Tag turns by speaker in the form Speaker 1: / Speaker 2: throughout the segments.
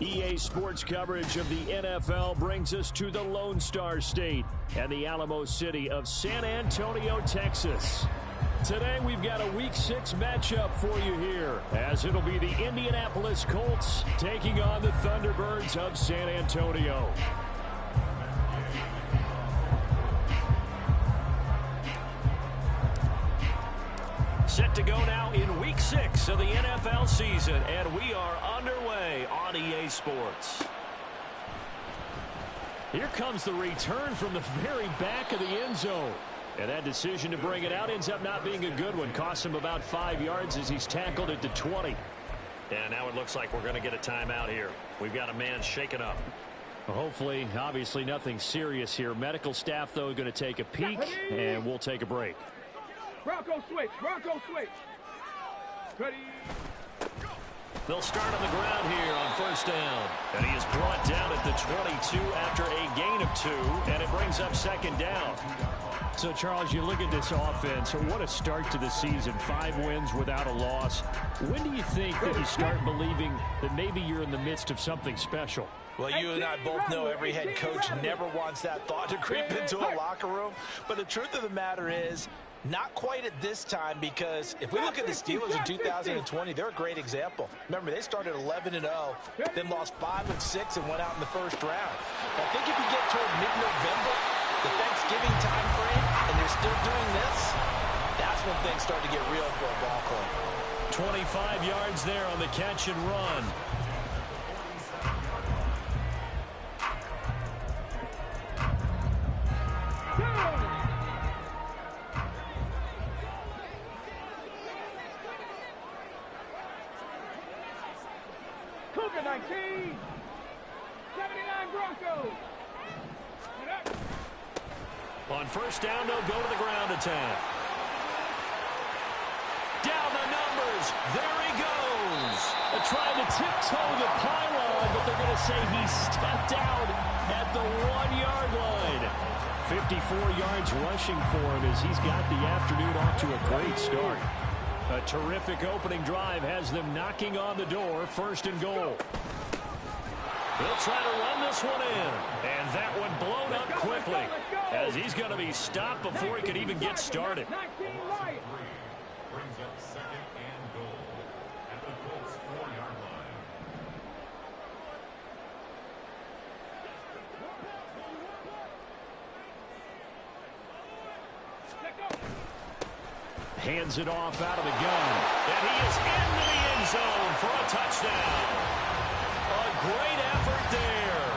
Speaker 1: EA Sports coverage of the NFL brings us to the Lone Star State and the Alamo City of San Antonio, Texas. Today we've got a Week 6 matchup for you here, as it'll be the Indianapolis Colts taking on the Thunderbirds of San Antonio. Set to go now in Week 6 of the NFL season, and we are underway on EA Sports. Here comes the return from the very back of the end zone. And that decision to bring it out ends up not being a good one. Costs him about 5 yards as he's tackled at the 20. And now it looks like we're going to get a timeout here. We've got a man shaken up. Well, hopefully, obviously nothing serious here. Medical staff, though, going to take a peek, and we'll take a break.
Speaker 2: Bronco switch. Bronco switch. Ready.
Speaker 1: They'll start on the ground here on first down. And he is brought down at the 22 after a gain of 2, and it brings up second down. So, Charles, you look at this offense, what a start to the season. 5 wins without a loss. When do you think that you start believing that maybe you're in the midst of something special?
Speaker 3: Well, you and I both know every head coach never wants that thought to creep into a locker room. But the truth of the matter is, not quite at this time, because if we look at the Steelers in 2020, they're a great example. Remember, they started 11-0, then lost 5-6 and went out in the first round. I think if you get toward mid-November, the Thanksgiving time frame, and you're still doing this, that's when things start to get real for a ball club.
Speaker 1: 25 yards there on the catch and run.
Speaker 2: COVID-19. 79 Broncos.
Speaker 1: On first down, they'll go to the ground attack. Down the numbers. There he goes. They're trying to tiptoe the pylon, but they're going to say he stepped out at the 1-yard line. 54 yards rushing for him as he's got the afternoon off to a great start. A terrific opening drive has them knocking on the door, first and goal. He'll try to run this one in. And that one blown up quickly as he's going to be stopped before he could even get started.
Speaker 4: Brings up second and goal at the Colts 4-yard line.
Speaker 1: Hands it off out of the gun. And he is into the end zone for a touchdown. A great effort there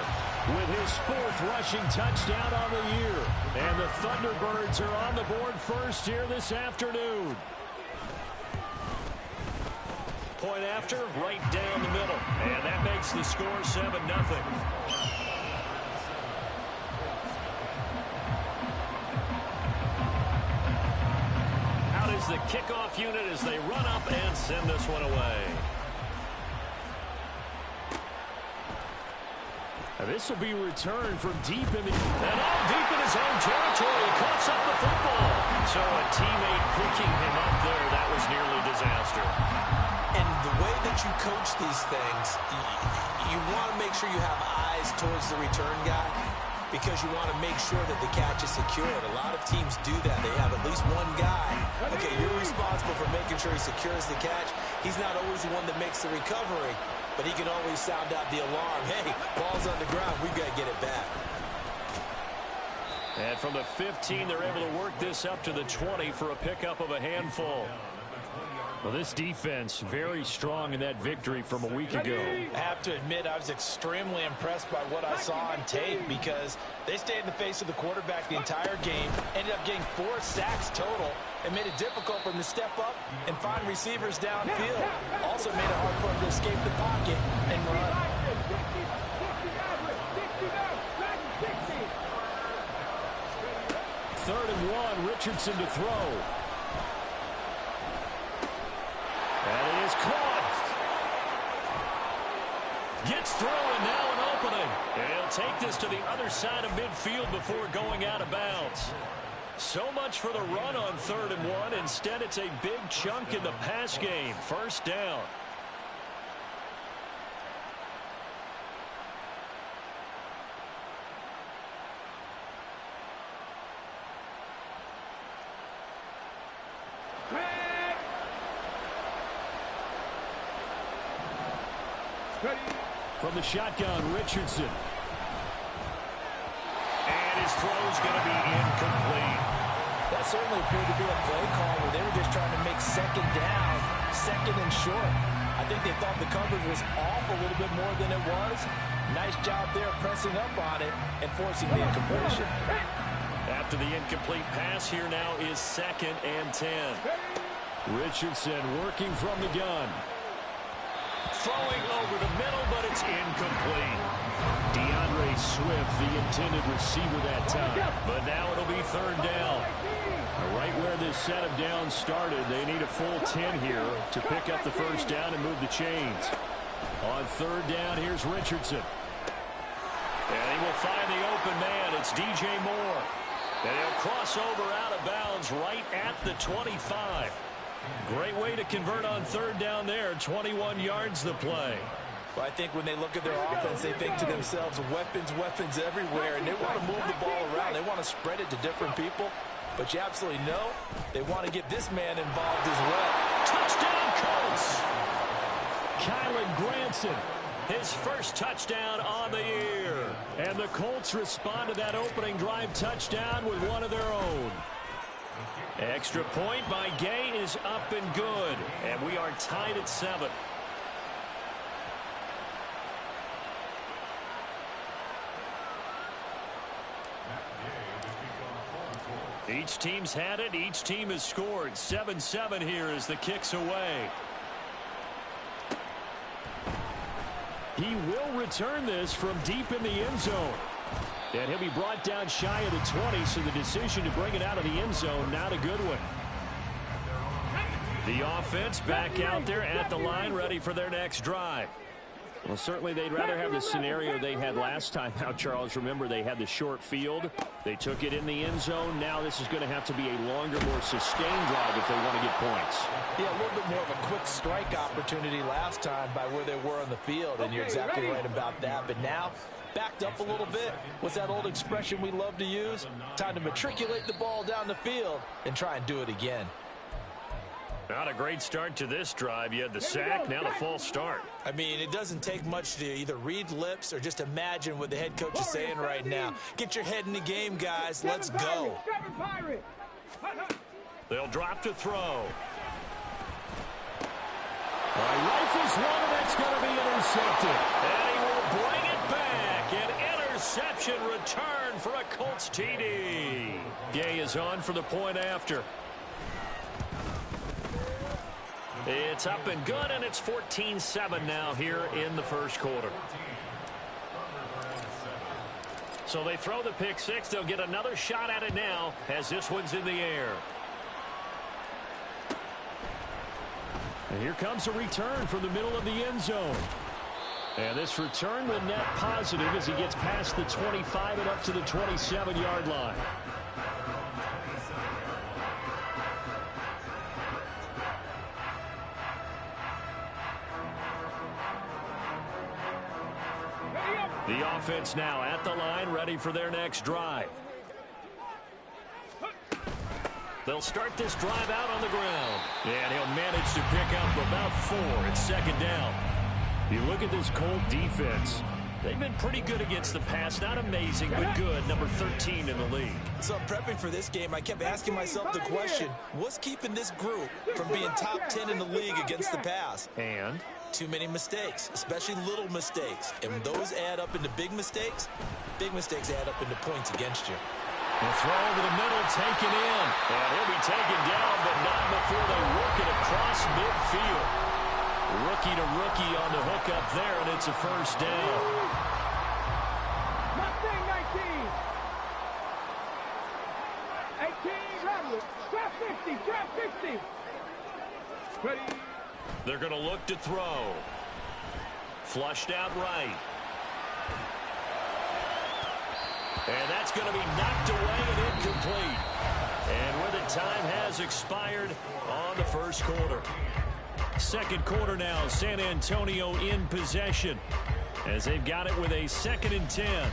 Speaker 1: with his 4th rushing touchdown on the year. And the Thunderbirds are on the board first here this afternoon. Point after, right down the middle. And that makes the score 7-0. Out is the kickoff unit as they run up and send this one away. This will be returned from deep in the... And all deep in his own territory. He coughs up the football. So a teammate picking him up there, that was nearly disaster.
Speaker 3: And the way that you coach these things, you want to make sure you have eyes towards the return guy, because you want to make sure that the catch is secured. A lot of teams do that. They have at least one guy. Okay, you're responsible for making sure he secures the catch. He's not always the one that makes the recovery, but he can always sound out the alarm. Hey, ball's on the ground. We've got to get it back.
Speaker 1: And from the 15, they're able to work this up to the 20 for a pickup of a handful. Well, this defense very strong in that victory from a week ago.
Speaker 3: I have to admit, I was extremely impressed by what I saw on tape, because they stayed in the face of the quarterback the entire game, ended up getting 4 sacks total, and made it difficult for him to step up and find receivers downfield. Also made it hard for him to escape the pocket and run.
Speaker 1: Third and 1, Richardson to throw. And it is caught. Gets through, and now an opening. And he'll take this to the other side of midfield before going out of bounds. So much for the run on 3rd and 1. Instead, it's a big chunk in the pass game. First down. From the shotgun, Richardson. And his throw's going to be incomplete.
Speaker 3: That certainly appeared to be a play call where they were just trying to make second down, second and short. I think they thought the coverage was off a little bit more than it was. Nice job there pressing up on it and forcing the incompletion.
Speaker 1: After the incomplete pass, here now is 2nd and 10. Richardson working from the gun. Throwing over the middle, but it's incomplete. DeAndre Swift, the intended receiver that time. But now it'll be 3rd down. Right where this set of downs started, they need a full 10 here to pick up the 1st down and move the chains. On 3rd down, here's Richardson. And he will find the open man. It's DJ Moore. And he'll cross over out of bounds right at the 25. Great way to convert on 3rd down there. 21 yards the play.
Speaker 3: Well, I think when they look at their offense, they think to themselves, weapons, weapons everywhere, and they want to move the ball around. They want to spread it to different people. But you absolutely know they want to get this man involved as well.
Speaker 1: Touchdown, Colts! Kylan Granson, his first touchdown on the year. And the Colts respond to that opening drive touchdown with one of their own. Extra point by Gay is up and good. And we are tied at 7. Each team's had it. Each team has scored. 7-7 here as the kick's away. He will return this from deep in the end zone. And he'll be brought down shy of the 20, so the decision to bring it out of the end zone, not a good one. The offense back out there at the line, ready for their next drive. Well, certainly they'd rather have the scenario they had last time out, Charles. Remember, they had the short field. They took it in the end zone. Now this is going to have to be a longer, more sustained drive if they want to get points.
Speaker 3: Yeah, a little bit more of a quick strike opportunity last time by where they were on the field, and you're exactly right about that. But now, backed up a little bit. What's that old expression we love to use? Time to matriculate the ball down the field and try and do it again.
Speaker 1: Not a great start to this drive. You had the sack, now the false start.
Speaker 3: I mean, it doesn't take much to either read lips or just imagine what the head coach is saying right now. Get your head in the game, guys. Let's go.
Speaker 1: They'll drop to throw. Rifles one, and that's going to be intercepted. And he will bring it back. An interception return for a Colts TD. Gay is on for the point after. It's up and good, and it's 14-7 now here in the first quarter. So they throw the pick six. They'll get another shot at it now as this one's in the air. And here comes a return from the middle of the end zone. And this return will net positive as he gets past the 25 and up to the 27-yard line. The offense now at the line, ready for their next drive. They'll start this drive out on the ground. And he'll manage to pick up about 4. It's 2nd down. You look at this Colt defense. They've been pretty good against the pass. Not amazing, but good. Number 13 in the league.
Speaker 3: So prepping for this game, I kept asking myself the question, what's keeping this group from being top 10 in the league against the pass?
Speaker 1: And
Speaker 3: too many mistakes, especially little mistakes. And when those add up into big mistakes add up into points against you.
Speaker 1: The throw over the middle, taken in. And he'll be taken down, but not before they work it across midfield. Rookie to rookie on the hook up there, and it's a first down.
Speaker 2: Mustang 19. 18, drop 50, drop 50. Ready.
Speaker 1: They're going to look to throw. Flushed out right. And that's going to be knocked away and incomplete. And where the time has expired on the first quarter. Second quarter now, San Antonio in possession as they've got it with a 2nd and 10.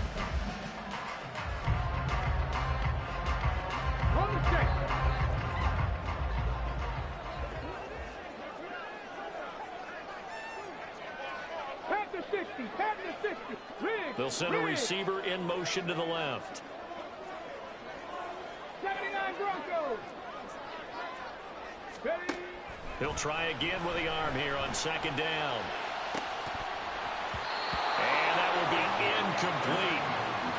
Speaker 2: On the check. to 60, 10 to 60. Riggs,
Speaker 1: They'll send a
Speaker 2: Riggs.
Speaker 1: receiver in motion to the left.
Speaker 2: 79 Broncos. Ready.
Speaker 1: He'll try again with the arm here on second down. And that will be incomplete.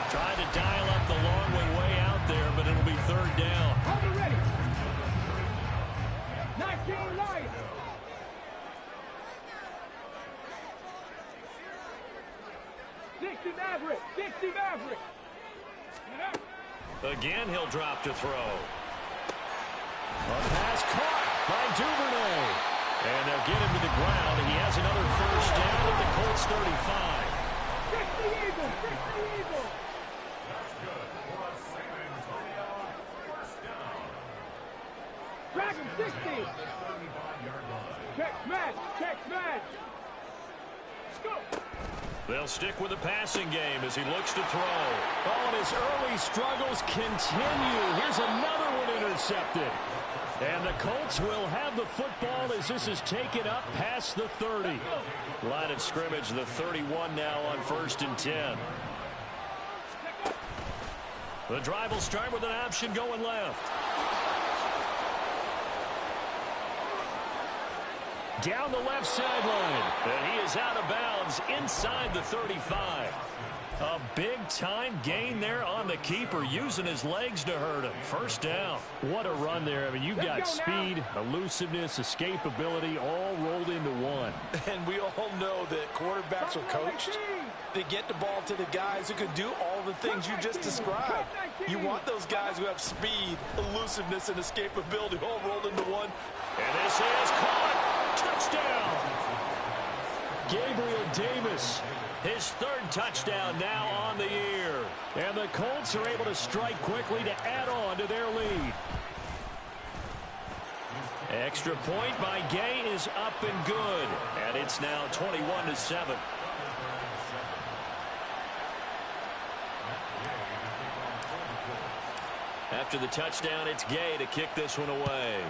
Speaker 1: Tried to dial up the long way out there, but it'll be third down.
Speaker 2: Hold it ready. 19 Lions. Maverick. 60 Maverick.
Speaker 1: Again, he'll drop to throw. A pass caught by Duvernay. And they'll get him to the ground. He has another first down at the Colts 35.
Speaker 2: 60 Eagles. 60 Eagles.
Speaker 4: That's good for a San Antonio first down.
Speaker 2: Dragon 60.
Speaker 4: 35-yard line.
Speaker 2: Check smash. Check smash. Go.
Speaker 1: They'll stick with the passing game as he looks to throw. Oh, and his early struggles continue. Here's another one intercepted. And the Colts will have the football as this is taken up past the 30. Line of scrimmage, the 31 now on 1st and 10. The drive will start with an option going left. Down the left sideline. And he is out of bounds inside the 35. A big-time gain there on the keeper, using his legs to hurt him. First down. What a run there. I mean, you've got speed, elusiveness, escapability, all rolled into one.
Speaker 3: And we all know that quarterbacks are coached. They get the ball to the guys who can do all the things you just described. You want those guys who have speed, elusiveness, and escapability all rolled into one.
Speaker 1: And this is caught. Touchdown. Gabriel Davis, his third touchdown now on the year. And the Colts are able to strike quickly to add on to their lead. Extra point by Gay is up and good. And it's now 21-7. After the touchdown, it's Gay to kick this one away.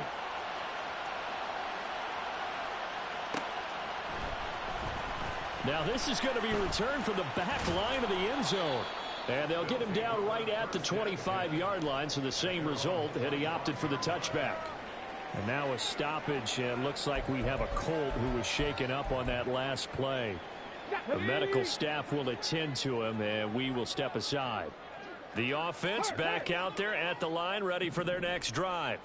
Speaker 1: Now this is going to be returned from the back line of the end zone. And they'll get him down right at the 25-yard line, so the same result, and he opted for the touchback. And now a stoppage, and looks like we have a Colt who was shaken up on that last play. The medical staff will attend to him, and we will step aside. The offense back out there at the line, ready for their next drive.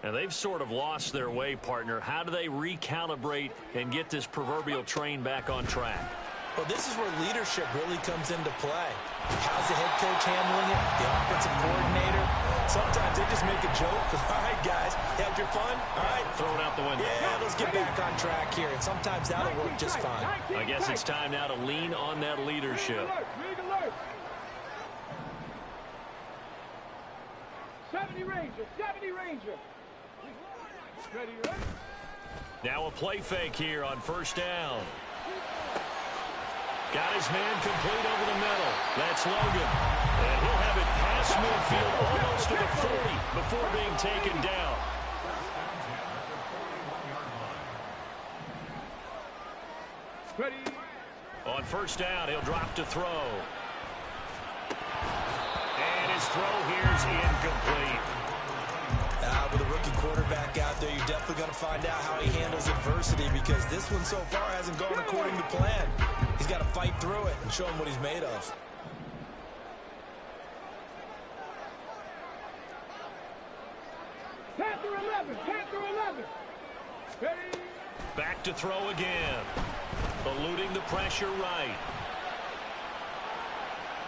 Speaker 1: And they've sort of lost their way, partner. How do they recalibrate and get this proverbial train back on track?
Speaker 3: Well, this is where leadership really comes into play. How's the head coach handling it? The offensive coordinator? Sometimes they just make a joke. All right, guys, had your fun? All right.
Speaker 1: Throw it out the window.
Speaker 3: Yeah, let's get back on track here. And sometimes that'll work just fine.
Speaker 1: I guess it's time now to lean on that leadership.
Speaker 2: 70 Ranger. 70 Ranger. Ready, ready?
Speaker 1: Now a play fake here on first down. Got his man complete over the middle. That's Logan. And he'll have it past midfield almost to the 40 before being taken down.
Speaker 2: Ready?
Speaker 1: On first down, he'll drop to throw. And his throw here is incomplete.
Speaker 3: With a rookie quarterback out there, you're definitely going to find out how he handles adversity, because this one so far hasn't gone according to plan. He's got to fight through it and show him what he's made of.
Speaker 2: Panther 11. Panther 11. Ready?
Speaker 1: Back to throw again. Eluding the pressure right.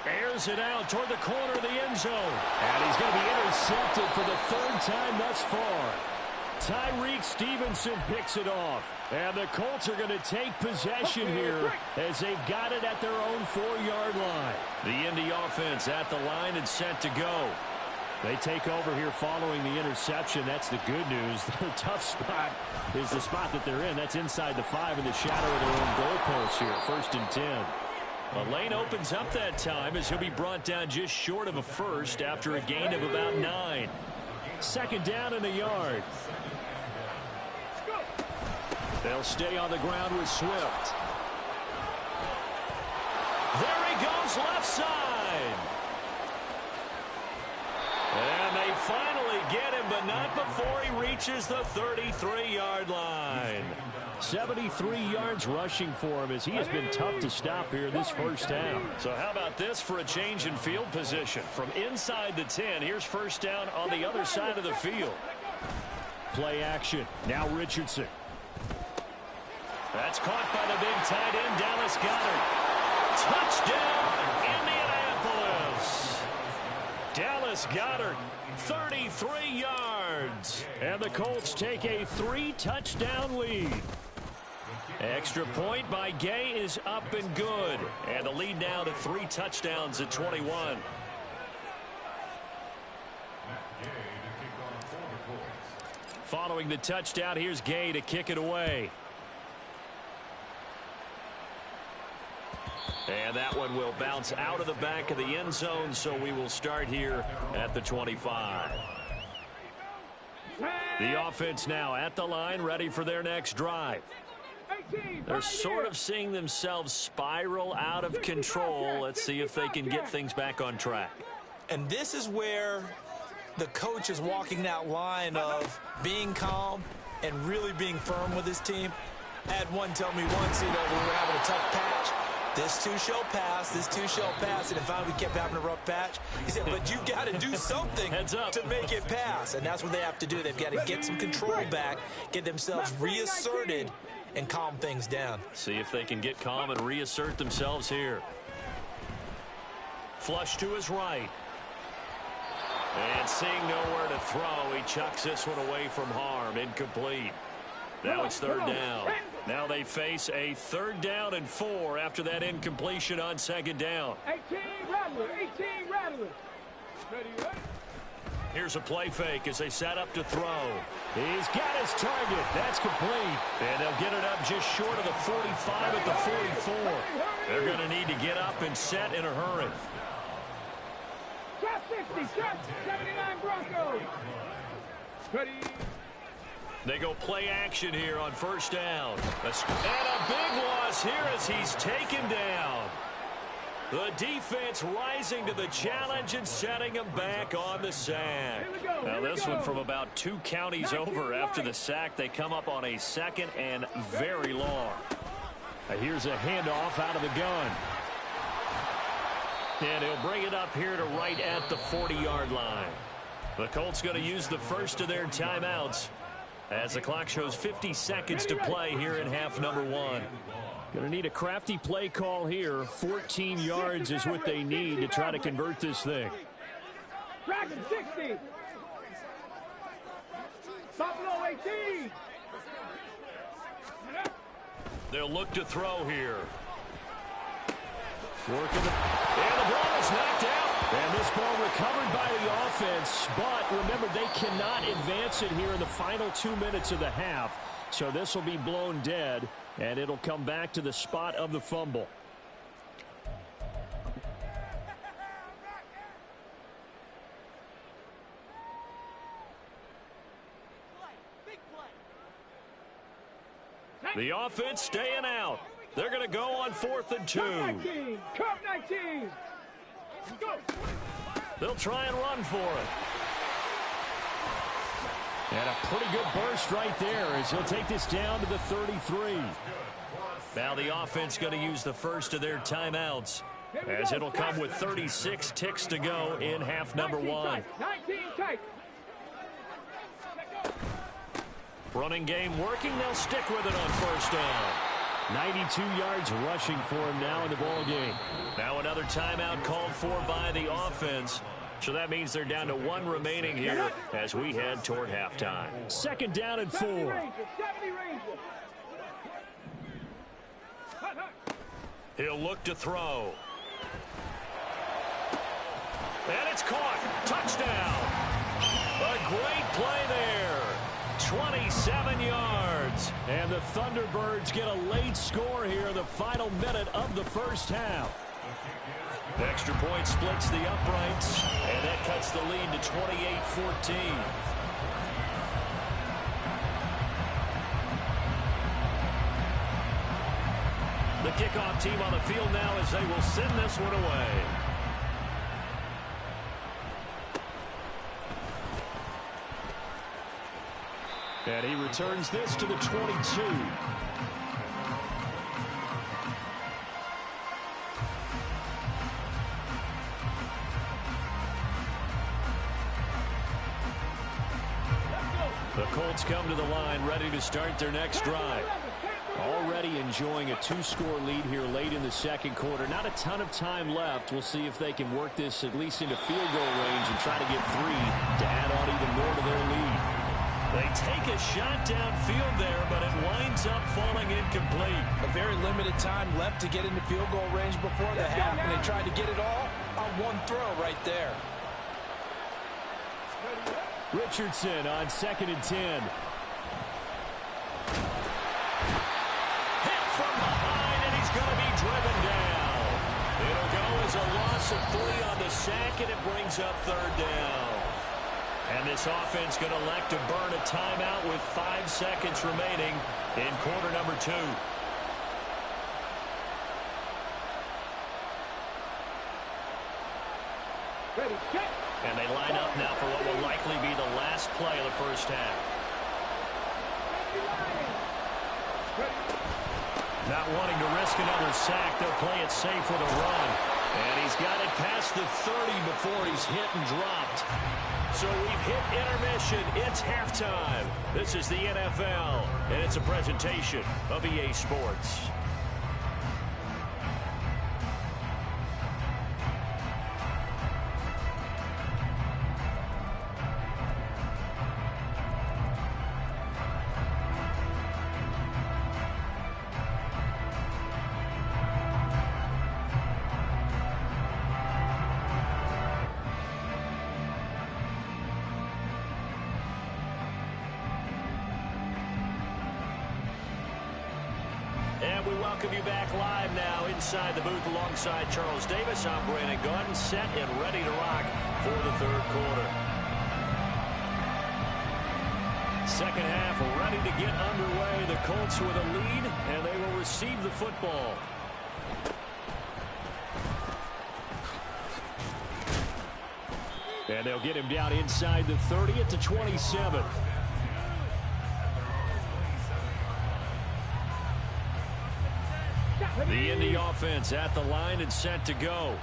Speaker 1: Airs it out toward the corner of the end zone. And he's going to be intercepted for the third time thus far. Tyreek Stevenson picks it off. And the Colts are going to take possession here as they've got it at their own 4-yard line. The Indy offense at the line and set to go. They take over here following the interception. That's the good news. The tough spot is the spot that they're in. That's inside the 5 in the shadow of their own goalpost here. 1st and 10. A lane opens up that time as he'll be brought down just short of a first after a gain of about 9. Second down and a yard. They'll stay on the ground with Swift. There he goes left side. And they finally get him, but not before he reaches the 33-yard line. 73 yards rushing for him as he has been tough to stop here this first half. So how about this for a change in field position? From inside the 10, here's first down on the other side of the field. Play action. Now Richardson. That's caught by the big tight end, Dallas Goedert. Touchdown, Indianapolis. Dallas Goedert, 33 yards. And the Colts take a 3-touchdown lead. Extra point by Gay is up and good. And the lead now to 3 touchdowns at 21. Following the touchdown, here's Gay to kick it away. And that one will bounce out of the back of the end zone, so we will start here at the 25. The offense now at the line, ready for their next drive. They're sort of seeing themselves spiral out of control. Let's see if they can get things back on track.
Speaker 3: And this is where the coach is walking that line of being calm and really being firm with his team. I had one tell me once, we were having a tough patch. This too shall pass, this too shall pass. And finally we kept having a rough patch. He said, but you got to do something to make it pass. And that's what they have to do. They've got to get some control back, get themselves reasserted, and calm things down.
Speaker 1: See if they can get calm and reassert themselves here. Flush to his right. And seeing nowhere to throw, he chucks this one away from harm. Incomplete. Now it's third down. Now they face a 3rd down and 4 after that incompletion on 2nd down.
Speaker 2: 18 Rattler.
Speaker 1: Here's a play fake as they set up to throw. He's got his target. That's complete. And they'll get it up just short of the 45 at the 44. They're going to need to get up and set in a hurry.
Speaker 2: Drop 50, drop 79 Broncos. Ready.
Speaker 1: They go play action here on 1st down. And a big loss here as he's taken down. The defense rising to the challenge and setting him back on the sack. Now this one from about 2 counties over after the sack. They come up on a 2nd and very long. Here's a handoff out of the gun. And he'll bring it up here to right at the 40-yard line. The Colts going to use the first of their timeouts as the clock shows 50 seconds to play here in half number 1. Going to need a crafty play call here. 14 yards is what they need to try to convert this thing.
Speaker 2: Dragon 60. Buffalo 18.
Speaker 1: They'll look to throw here. Working and the ball is knocked out. And this ball recovered by the offense. But remember, they cannot advance it here in the final 2 minutes of the half. So this will be blown dead, and it'll come back to the spot of the fumble. The offense staying out. They're going to go on 4th and 2.
Speaker 2: Cup 19. Go.
Speaker 1: They'll try and run for it. And a pretty good burst right there as he'll take this down to the 33. Now the offense going to use the first of their timeouts as it'll come with 36 ticks to go in half number 1.
Speaker 2: 19 tight.
Speaker 1: Running game working. They'll stick with it on 1st down. 92 yards rushing for him now in the ball game. Now another timeout called for by the offense. So that means they're down to 1 remaining here as we head toward halftime. 2nd down and 4. He'll look to throw. And it's caught. Touchdown. A great play there. 27 yards. And the Thunderbirds get a late score here in the final minute of the first half. Extra point splits the uprights, and that cuts the lead to 28-14. The kickoff team on the field now as they will send this one away. And he returns this to the 22. The Colts come to the line, ready to start their next drive. Already enjoying a 2-score lead here late in the second quarter. Not a ton of time left. We'll see if they can work this at least into field goal range and try to get 3 to add on even more to their lead. They take a shot downfield there, but it winds up falling incomplete.
Speaker 3: A very limited time left to get into field goal range before the half, and they tried to get it all on one throw right there.
Speaker 1: Richardson on 2nd and 10. Hit from behind, and he's going to be driven down. It'll go as a loss of 3 on the sack, and it brings up 3rd down. And this offense going to elect to burn a timeout with 5 seconds remaining in quarter number 2.
Speaker 2: Ready, set.
Speaker 1: And they line up now for what will likely be the last play of the first half. Not wanting to risk another sack, they'll play it safe with a run. And he's got it past the 30 before he's hit and dropped. So we've hit intermission. It's halftime. This is the NFL, and it's a presentation of EA Sports. And we welcome you back live now inside the booth alongside Charles Davis. I'm Brandon Gunn, set and ready to rock for the 3rd quarter. Second half ready to get underway. The Colts with a lead, and they will receive the football. And they'll get him down inside the 30 at the 27. The Indy offense at the line and set to go.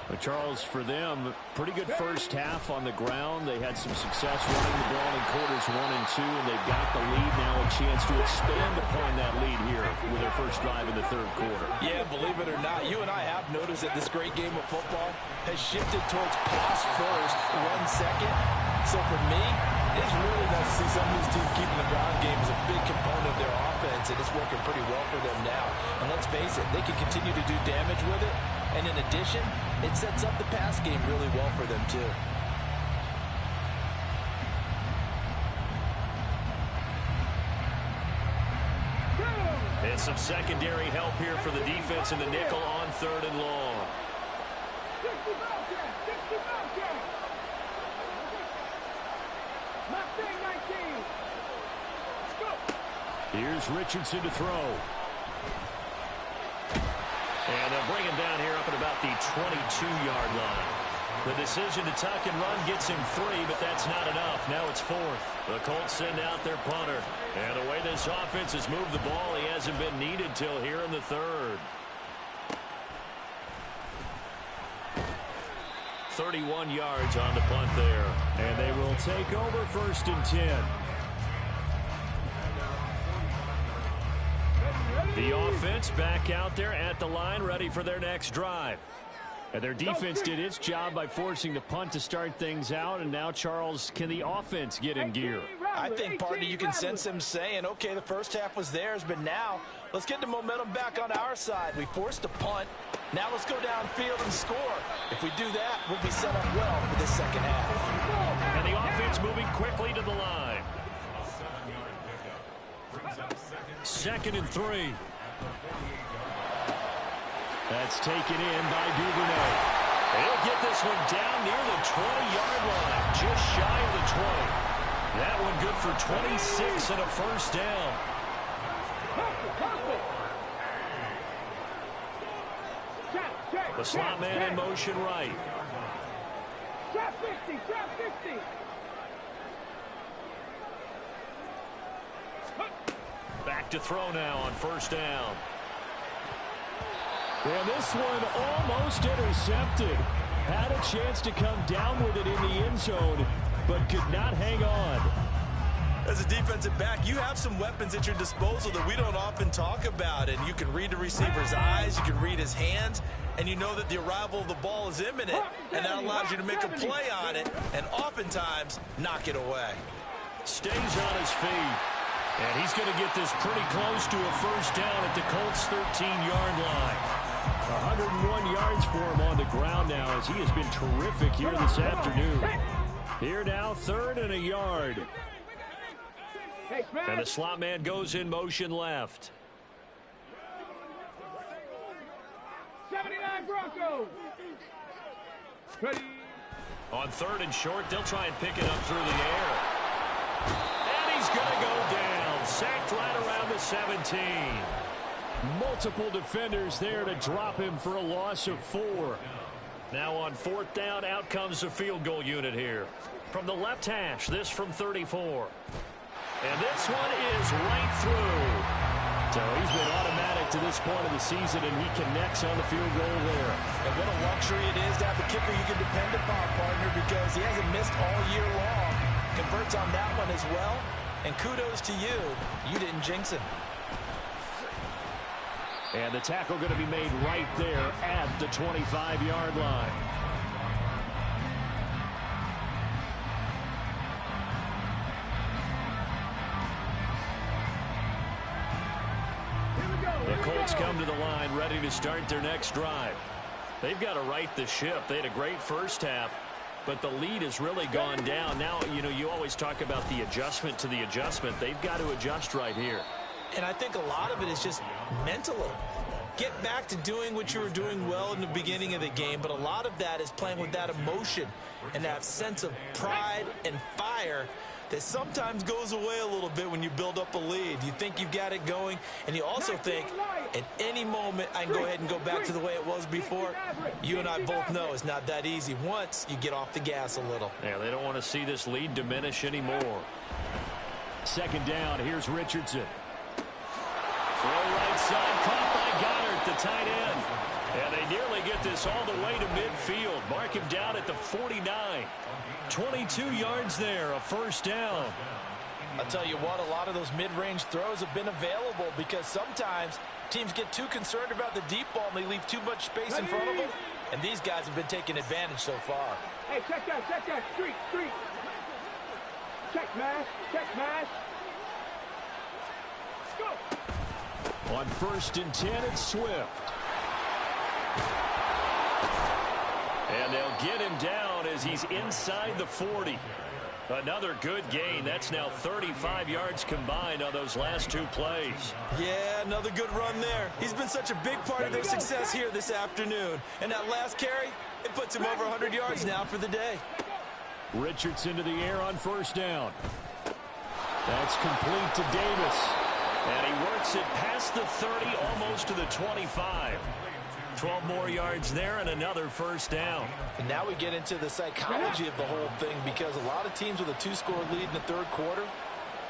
Speaker 1: But Charles, for them, pretty good first half on the ground. They had some success running the ball in quarters 1 and 2, and they've got the lead now, a chance to expand upon that lead here with their first drive in the 3rd quarter.
Speaker 3: Yeah, believe it or not, you and I have noticed that this great game of football has shifted towards pass first, run second. So for me, it's really nice to see some of these teams keeping the ground game as a big component of their offense, and it's working pretty well for them now. And let's face it, they can continue to do damage with it. And in addition, it sets up the pass game really well for them, too.
Speaker 1: And some secondary help here for the defense in the nickel on 3rd and long. Here's Richardson to throw. And they'll bring him down here up at about the 22-yard line. The decision to tuck and run gets him 3, but that's not enough. Now it's 4th. The Colts send out their punter. And the way this offense has moved the ball, he hasn't been needed till here in the 3rd. 31 yards on the punt there. And they will take over 1st and 10. The offense back out there at the line, ready for their next drive. And their defense did its job by forcing the punt to start things out. And now, Charles, can the offense get in gear?
Speaker 3: I think, partner, you can sense them saying, okay, the first half was theirs, but now let's get the momentum back on our side. We forced a punt. Now let's go downfield and score. If we do that, we'll be set up well for this second half.
Speaker 1: And the offense moving quickly to the line. 2nd and 3. That's taken in by Duvernay. He'll get this one down near the 20-yard line, just shy of the 20. That one good for 26 and a first down. The slot man in motion right.
Speaker 2: Trap 50, trap 50.
Speaker 1: Back to throw now on first down. And this one almost intercepted. Had a chance to come down with it in the end zone, but could not hang on.
Speaker 3: As a defensive back, you have some weapons at your disposal that we don't often talk about. And you can read the receiver's eyes, you can read his hands, and you know that the arrival of the ball is imminent. And that allows you to make a play on it and oftentimes knock it away.
Speaker 1: Stays on his feet. And he's going to get this pretty close to a first down at the Colts' 13-yard line. 101 yards for him on the ground now as he has been terrific here this afternoon. Here now, 3rd and a yard. And the slot man goes in motion left.
Speaker 2: 79 Broncos. Ready.
Speaker 1: On 3rd and short, they'll try and pick it up through the air. And he's going to go down. Sacked right around the 17. Multiple defenders there to drop him for a loss of 4. Now on 4th down, out comes the field goal unit here. From the left hash, this from 34. And this one is right through. So he's been automatic to this point of the season, and he connects on the field goal there.
Speaker 3: And what a luxury it is to have a kicker you can depend upon, partner, because he hasn't missed all year long. Converts on that one as well. And kudos to you. You didn't jinx him.
Speaker 1: And the tackle going to be made right there at the 25-yard line. The Colts come to the line ready to start their next drive. They've got to right the ship. They had a great first half, but the lead has really gone down. Now, you know, you always talk about the adjustment to the adjustment. They've got to adjust right here.
Speaker 3: And I think a lot of it is just mentally. Get back to doing what you were doing well in the beginning of the game, but a lot of that is playing with that emotion and that sense of pride and fire that sometimes goes away a little bit when you build up a lead. You think you've got it going, and you also think at any moment I can go ahead and go back to the way it was before. You and I both know it's not that easy once you get off the gas a little.
Speaker 1: Yeah, they don't want to see this lead diminish anymore. 2nd down, here's Richardson. Throw right side, caught by Goddard, the tight end. And they nearly get this all the way to midfield. Mark him down at the 49. 22 yards there, a first down.
Speaker 3: I'll tell you what, a lot of those mid-range throws have been available because sometimes teams get too concerned about the deep ball and they leave too much space in front of them. And these guys have been taking advantage so far.
Speaker 2: Hey, check that. Street. Check mash. Go.
Speaker 1: On 1st and 10, it's Swift. And they'll get him down as he's inside the 40. Another good gain. That's now 35 yards combined on those last 2 plays.
Speaker 3: Yeah, another good run there. He's been such a big part of their success here this afternoon. And that last carry, it puts him over 100 yards now for the day.
Speaker 1: Richardson to the air on 1st down. That's complete to Davis. And he works it past the 30, almost to the 25. 12 more yards there and another first down.
Speaker 3: And now we get into the psychology of the whole thing because a lot of teams with a 2-score lead in the 3rd quarter,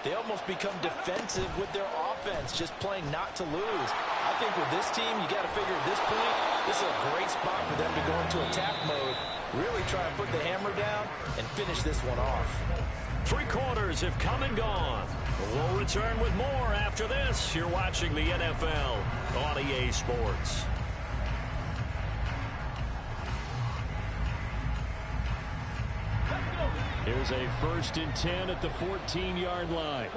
Speaker 3: they almost become defensive with their offense, just playing not to lose. I think with this team, you got to figure at this point, this is a great spot for them to go into attack mode, really try and put the hammer down and finish this one off.
Speaker 1: 3 quarters have come and gone. We'll return with more after this. You're watching the NFL on EA Sports. Here's a 1st and 10 at the 14-yard line.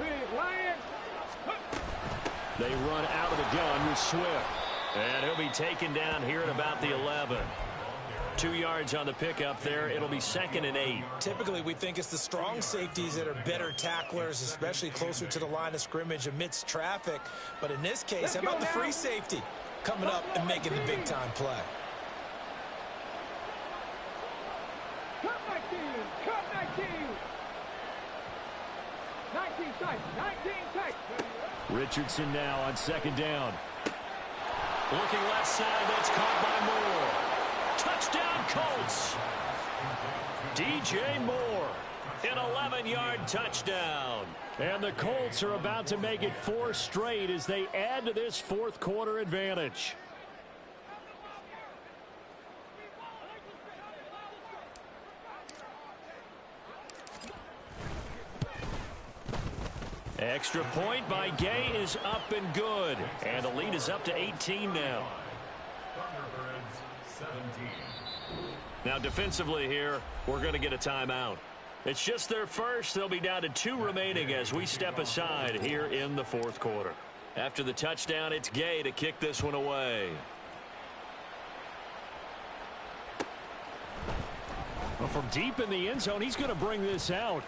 Speaker 1: They run out of the gun with Swift. And he'll be taken down here at about the 11. 2 yards on the pickup there. It'll be 2nd and 8.
Speaker 3: Typically, we think it's the strong safeties that are better tacklers, especially closer to the line of scrimmage amidst traffic. But in this case, how about the free safety coming up and making the big-time play?
Speaker 2: Cut 19. 19 tight.
Speaker 1: Richardson now on 2nd down. Looking left side, that's caught by Moore. Touchdown, Colts. DJ Moore, an 11-yard touchdown. And the Colts are about to make it 4 straight as they add to this fourth quarter advantage. Extra point by Gay is up and good. And the lead is up to 18 now.
Speaker 4: Thunderbirds 17.
Speaker 1: Now defensively here, we're going to get a timeout. It's just their first. They'll be down to 2 remaining as we step aside here in the fourth quarter. After the touchdown, it's Gay to kick this one away. Well, from deep in the end zone, he's going to bring this out.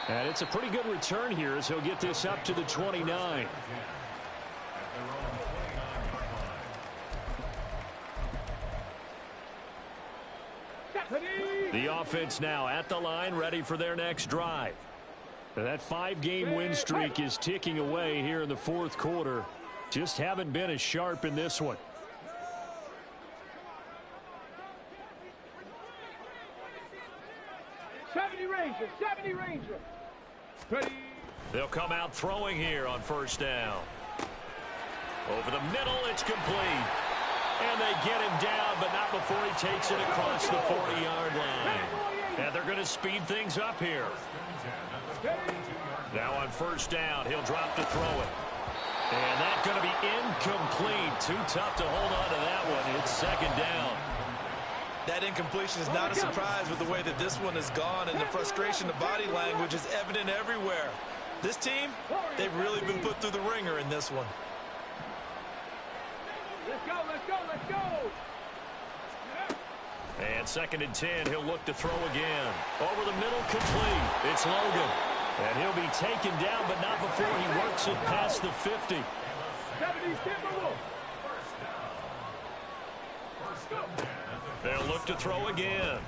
Speaker 1: And it's a pretty good return here as he'll get this up to the 29. The offense now at the line, ready for their next drive. That 5-game win streak is ticking away here in the fourth quarter. Just haven't been as sharp in this one.
Speaker 2: '70 Ranger. Ready.
Speaker 1: They'll come out throwing here on first down. Over the middle, it's complete. And they get him down, but not before he takes it across the 40-yard line. And they're going to speed things up here. Now on first down, he'll drop to throw it. And that's going to be incomplete. Too tough to hold on to that one. It's second down.
Speaker 3: That incompletion is not a surprise with the way that this one has gone, and the frustration, the body language is evident everywhere. This team, they've really been put through the ringer in this one.
Speaker 2: Let's go, let's go, let's go.
Speaker 1: And second and 10, he'll look to throw again. Over the middle, complete. It's Logan. And he'll be taken down, but not before he works it past the 50.
Speaker 2: 70 Timberwolves.
Speaker 1: They'll look to throw again.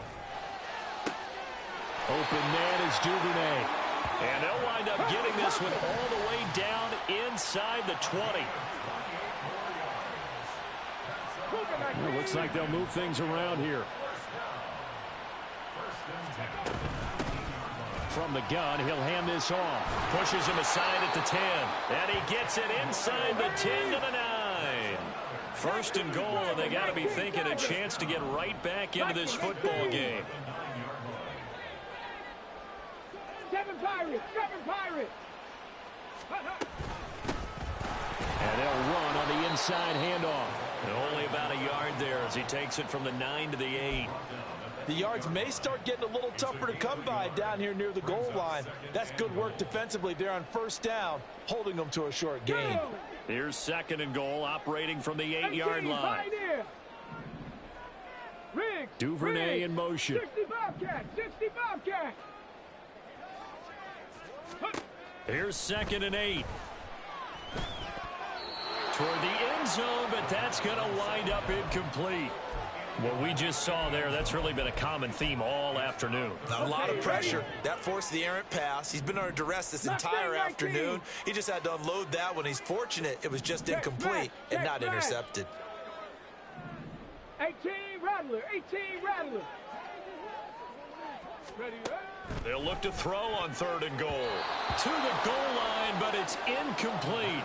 Speaker 1: Open man is Duvernay. And they'll wind up getting this one all the way down inside the 20. It looks like they'll move things around here. From the gun, he'll hand this off. Pushes him aside at the 10. And he gets it inside the 10 to the 9. First and goal, and they got to be thinking a chance to get right back into this football game.
Speaker 2: 7 Pirates, 7 Pirates.
Speaker 1: And they'll run on the inside handoff. And only about a yard there as he takes it from the 9 to the 8.
Speaker 3: The yards may start getting a little tougher to come by down here near the goal line. That's good work defensively there on first down, holding them to a short gain.
Speaker 1: Here's second and goal, operating from the 8-yard line. Duvernay in motion.
Speaker 2: 65 cat, 65 cat.
Speaker 1: Here's second and 8. Toward the end zone, but that's going to wind up incomplete. What we just saw there, that's really been a common theme all afternoon.
Speaker 3: A lot of pressure. That forced the errant pass. He's been under duress this entire afternoon. He just had to unload that one. He's fortunate it was just incomplete and not intercepted.
Speaker 2: 18 Rattler, 18 Rattler. Ready,
Speaker 1: They'll look to throw on third and goal. To the goal line, but it's incomplete.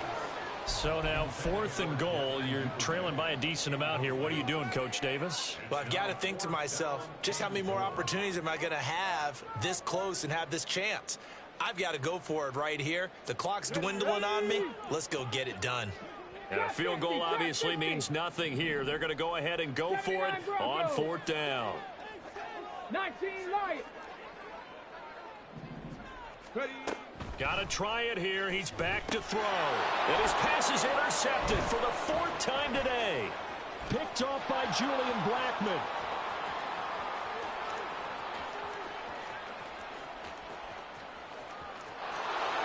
Speaker 1: So now fourth and goal. You're trailing by a decent amount here. What are you doing, Coach Davis?
Speaker 3: Well, I've got to think to myself, just how many more opportunities am I going to have this close and have this chance? I've got to go for it right here. The clock's dwindling on me. Let's go get it done.
Speaker 1: And a field goal obviously means nothing here. They're going to go ahead and go for it on fourth down.
Speaker 2: 19 Light. Ready.
Speaker 1: Got to try it here. He's back to throw. And his pass is intercepted for the 4th time today. Picked off by Julian Blackman.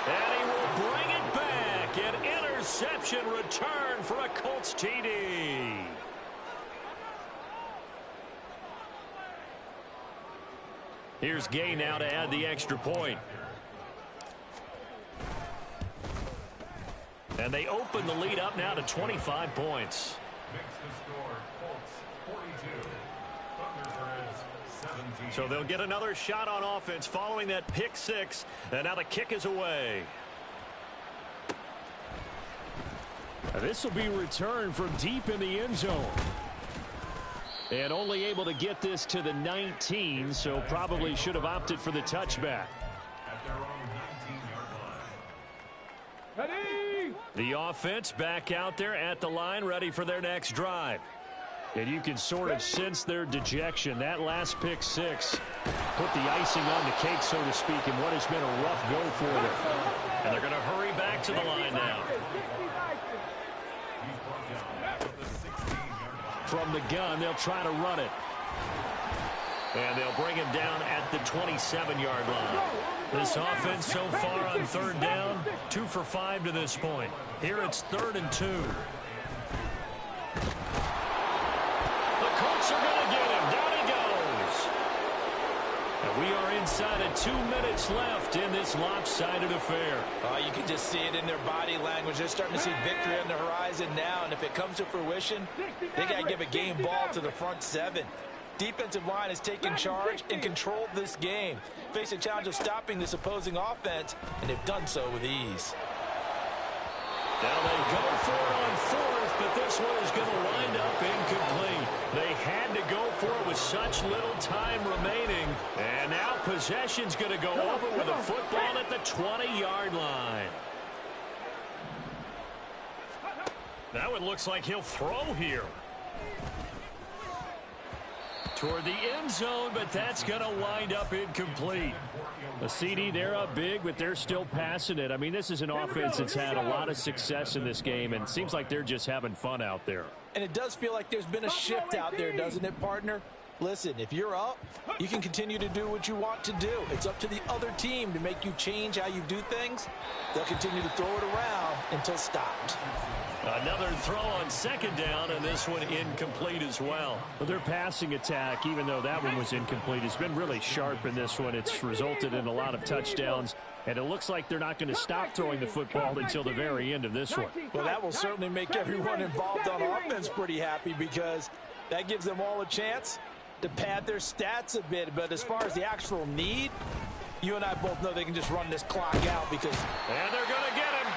Speaker 1: And he will bring it back. An interception return for a Colts TD. Here's Gay now to add the extra point. And they open the lead up now to 25 points.
Speaker 4: Makes the score Colts 42. Thunderbirds 17.
Speaker 1: So they'll get another shot on offense following that pick six. And now the kick is away. This will be returned from deep in the end zone. And only able to get this to the 19, so probably should have opted for the touchback.
Speaker 4: At their own 19-yard line.
Speaker 2: Ready?
Speaker 1: The offense back out there at the line, ready for their next drive. And you can sort of sense their dejection. That last pick six put the icing on the cake, so to speak, in what has been a rough go for them. And they're going to hurry back to the line now.
Speaker 4: He's brought down at the 16-yard line.
Speaker 1: From the gun, they'll try to run it. And they'll bring him down at the 27-yard line. This offense so far on third down, 2 for 5 to this point. Here it's 3rd and 2. The Colts are going to get him. Down he goes. And we are inside of 2 minutes left in this lopsided affair.
Speaker 3: You can just see it in their body language. They're starting to see victory on the horizon now, and if it comes to fruition, they got to give a game ball to the front seven. Defensive line has taken charge and controlled this game. Face a challenge of stopping this opposing offense, and they've done so with ease.
Speaker 1: Now they go for it on 4th, but this one is going to wind up incomplete. They had to go for it with such little time remaining. And now possession's going to go over with a football at the 20-yard line. That one looks like he'll throw here. Toward the end zone, but that's going to wind up incomplete. A CD, they're up big, but they're still passing it. I mean, this is an offense that's had a lot of success in this game, and it seems like they're just having fun out there.
Speaker 3: And it does feel like there's been a shift out there, doesn't it, partner? Listen, if you're up, you can continue to do what you want to do. It's up to the other team to make you change how you do things. They'll continue to throw it around until stopped.
Speaker 1: Another throw on 2nd down, and this one incomplete as well. But their passing attack, even though that one was incomplete, has been really sharp in this one. It's resulted in a lot of touchdowns, and it looks like they're not going to stop throwing the football until the very end of this one.
Speaker 3: Well, that will certainly make everyone involved on offense pretty happy, because that gives them all a chance to pad their stats a bit. But as far as the actual need, you and I both know they can just run this clock out because...
Speaker 1: And they're going to get him.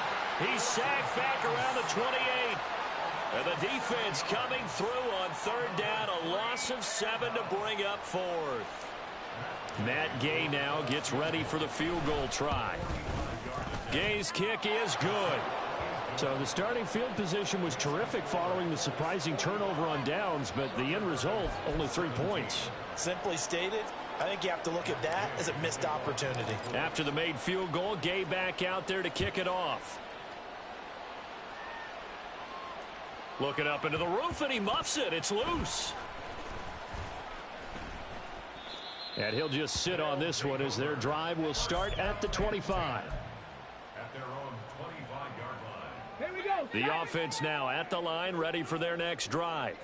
Speaker 1: He's sacked back around the 28. And the defense coming through on 3rd down. A loss of 7 to bring up 4th. Matt Gay now gets ready for the field goal try. Gay's kick is good. So the starting field position was terrific following the surprising turnover on downs, but the end result, only 3 points.
Speaker 3: Simply stated, I think you have to look at that as a missed opportunity.
Speaker 1: After the made field goal, Gay back out there to kick it off. Looking up into the roof, and he muffs it. It's loose. And he'll just sit on this one as their drive will start at the 25.
Speaker 4: At their own 25-yard line.
Speaker 2: Here we go.
Speaker 1: The offense now at the line, ready for their next drive.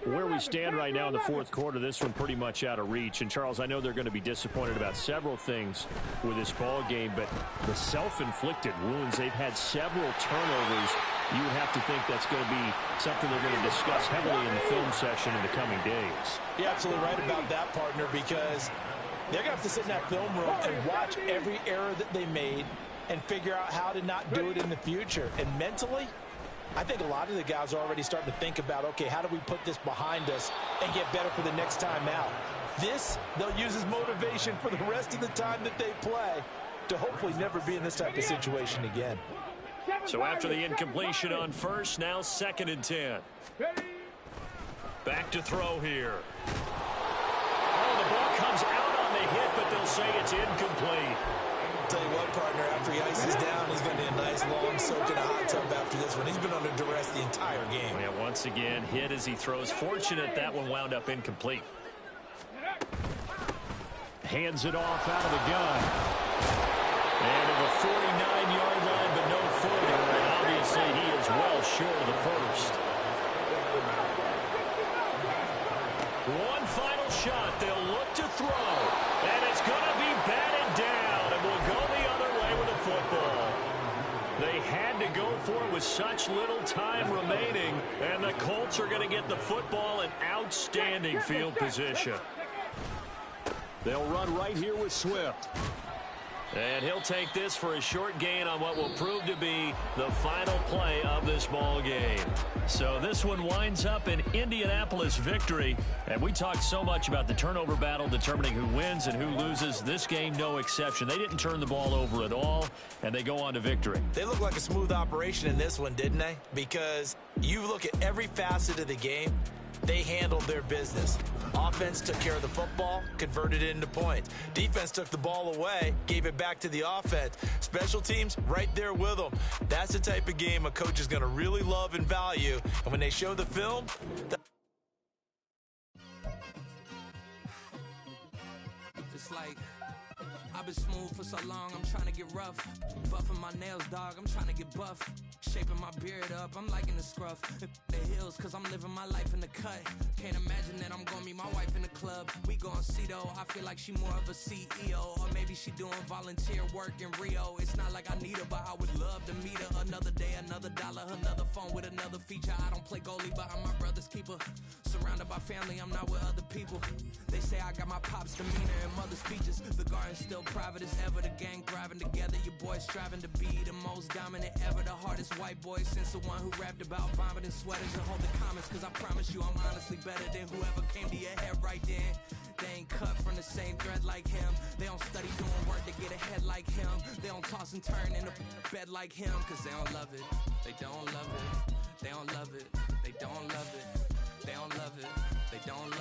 Speaker 1: Where we stand right now in the 4th quarter, this one pretty much out of reach. And, Charles, I know they're going to be disappointed about several things with this ball game, but the self-inflicted wounds, they've had several turnovers. You would have to think that's going to be something they're going to discuss heavily in the film session in the coming days.
Speaker 3: You're absolutely right about that, partner, because they're going to have to sit in that film room and watch every error that they made and figure out how to not do it in the future. And mentally, I think a lot of the guys are already starting to think about, okay, how do we put this behind us and get better for the next time out? This, they'll use as motivation for the rest of the time that they play to hopefully never be in this type of situation again.
Speaker 1: So after the incompletion on 1st, now 2nd and 10. Back to throw here. Oh, the ball comes out on the hit, but they'll say it's incomplete.
Speaker 3: Tell you what, partner, after he ices down, he's going to need a nice long soak in a hot tub after this one. He's been under duress the entire game.
Speaker 1: Yeah, once again, hit as he throws. Fortunate that one wound up incomplete. Hands it off out of the gun. And to the 49-yard line, but no further. And obviously, he is well short of the first. One final shot. They'll look to throw. And it's going to be batted down. And will go the other way with the football. They had to go for it with such little time remaining, and the Colts are going to get the football in outstanding field position. They'll run right here with Swift. And he'll take this for a short gain on what will prove to be the final play of this ball game. So this one winds up an Indianapolis victory. And we talked so much about the turnover battle determining who wins and who loses. This game, no exception. They didn't turn the ball over at all, and they go on to victory.
Speaker 3: They look like a smooth operation in this one, didn't they? Because you look at every facet of the game, they handled their business. Offense took care of the football, converted it into points. Defense took the ball away, gave it back to the offense. Special teams, right there with them. That's the type of game a coach is going to really love and value. And when they show the film,
Speaker 5: it's like I've been smooth for so long, I'm trying to get rough. Buffing my nails, dog, I'm trying to get buff. Shaping my beard up, I'm liking the scruff. The hills, cause I'm living my life in the cut. Can't imagine that I'm gonna meet my wife in the club. We gon' see though, I feel like she more of a CEO. Or maybe she doing volunteer work in Rio. It's not like I need her, but I would love to meet her. Another day, another dollar, another phone with another feature. I don't play goalie, but I'm my brother's keeper. Surrounded by family, I'm not with other people. They say I got my pop's demeanor and mother's features. The garden's still private as ever. The gang thriving together. Your boys striving to be the most dominant ever. The hardest white boy since the one who rapped about vomiting sweaters and hold the comments. Cause I promise you I'm honestly better than whoever came to your head right then. They ain't cut from the same thread like him. They don't study doing work to get ahead like him. They don't toss and turn in a bed like him. Cause they don't love it. They don't love it. They don't love it. They don't love it. They don't love it. They don't love it.